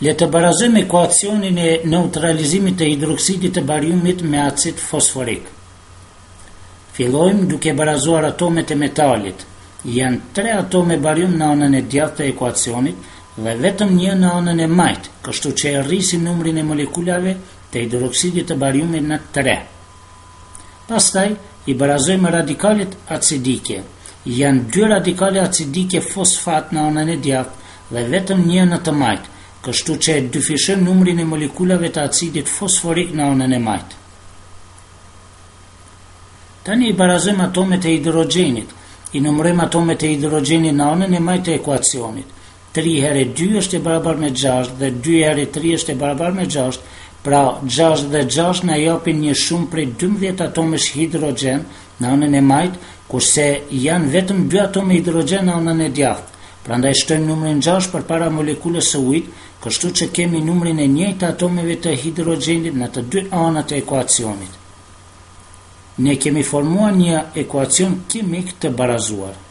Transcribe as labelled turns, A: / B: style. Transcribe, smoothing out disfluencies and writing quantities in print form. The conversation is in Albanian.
A: Le të barazojmë ekuacionin e neutralizimit të hidroksidit të bariumit me acid fosforik. Fillojmë duke barazuar atomet e metalit. Janë 3 atome barium në anën e djathtë të ekuacionit dhe vetëm një në anën e majtë, kështu që e rrisim numrin e molekulave të hidroksidit të bariumit në 3. Pastaj i barazojmë radikalet acidike. Janë 2 radikale acidike fosfat në anën e djathtë dhe vetëm një në të majtë, kështu që e dyfishojmë numrin e molekulave të acidit fosforik në anën e majtë. Tani i barazojmë atomet e hidrogenit. I numërojmë atomet e hidrogenit në anën e majtë të ekuacionit. 3 herë 2 është e barabar me 6 dhe 2 herë 3 është e barabar me 6, pra 6 dhe 6 na japin një shumë prej 12 atomesh hidrogen në anën e majtë, kurse janë vetëm 2 atome hidrogen në anën e djathtë. Prandaj shtojmë numrin 6 përpara molekulës së ujit, kështu që kemi numrin e njëjtë atomeve të hidrogenit në të 2 anët e ekuacionit. Ne kemi formuar një ekuacion kimik të barazuar.